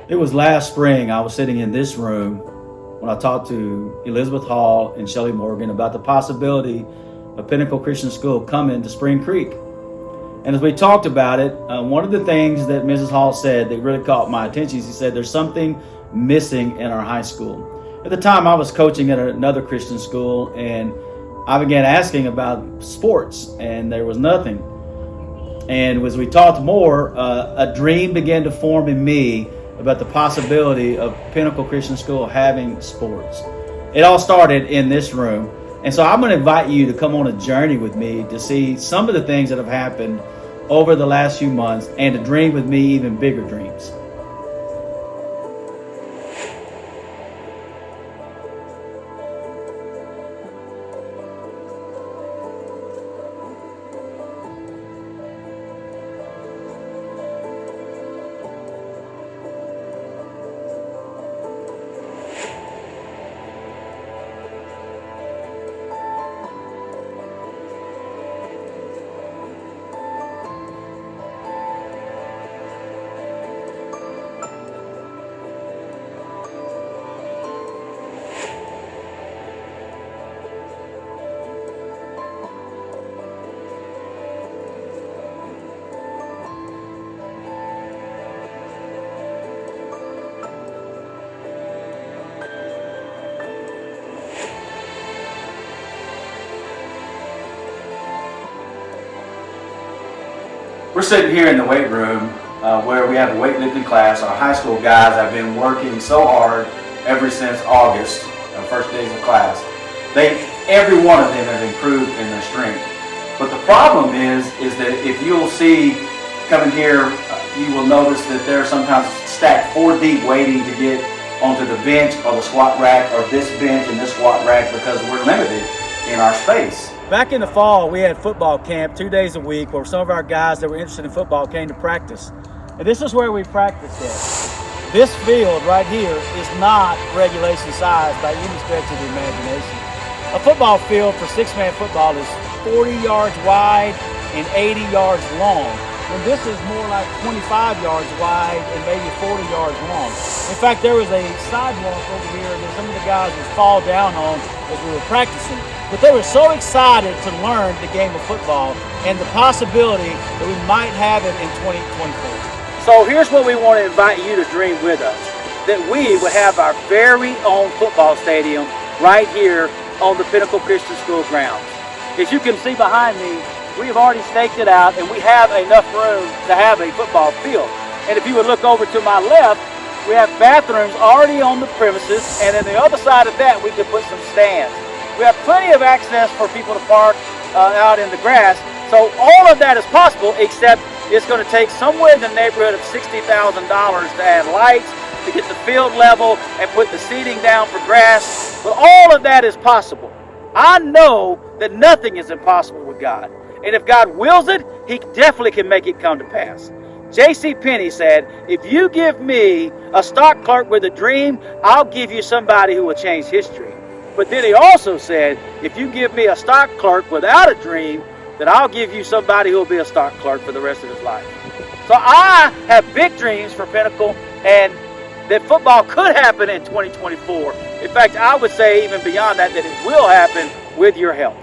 It was last spring. I was sitting in this room when I talked to Elizabeth Hall and Shelley Morgan about the possibility of Pinnacle Christian School coming to Spring Creek. And as we talked about it, one of the things that Mrs. Hall said that really caught my attention, she said, there's something missing in our high school. At the time, I was coaching at another Christian school, and I began asking about sports, and there was nothing. And as we talked more, a dream began to form in me about the possibility of Pinnacle Christian School having sports. It all started in this room. And so I'm going to invite you to come on a journey with me to see some of the things that have happened over the last few months and to dream with me even bigger dreams. We're sitting here in the weight room where we have a weightlifting class. Our high school guys have been working so hard ever since August, the first days of class. Every one of them have improved in their strength. But the problem is that if you'll see coming here, you will notice that they're sometimes stacked 4 deep waiting to get onto the bench or the squat rack or this bench and this squat rack because we're limited in our space. Back in the fall, we had football camp 2 days a week where some of our guys that were interested in football came to practice. And this is where we practiced at. This field right here is not regulation size by any stretch of the imagination. A football field for 6-man football is 40 yards wide and 80 yards long. And this is more like 25 yards wide and maybe 40 yards long. In fact, there was a sidewalk over here that some of the guys would fall down on as we were practicing. But they were so excited to learn the game of football and the possibility that we might have it in 2024. So here's what we want to invite you to dream with us, that we would have our very own football stadium right here on the Pinnacle Christian School grounds. As you can see behind me, we have already staked it out and we have enough room to have a football field. And if you would look over to my left, we have bathrooms already on the premises, and on the other side of that we could put some stands. We have plenty of access for people to park out in the grass. So all of that is possible, except it's going to take somewhere in the neighborhood of $60,000 to add lights, to get the field level, and put the seating down for grass. But all of that is possible. I know that nothing is impossible with God. And if God wills it, He definitely can make it come to pass. J.C. Penney said, if you give me a stock clerk with a dream, I'll give you somebody who will change history. But then he also said, if you give me a stock clerk without a dream, then I'll give you somebody who will be a stock clerk for the rest of his life. So I have big dreams for Pinnacle, and that football could happen in 2024. In fact, I would say even beyond that, that it will happen with your help.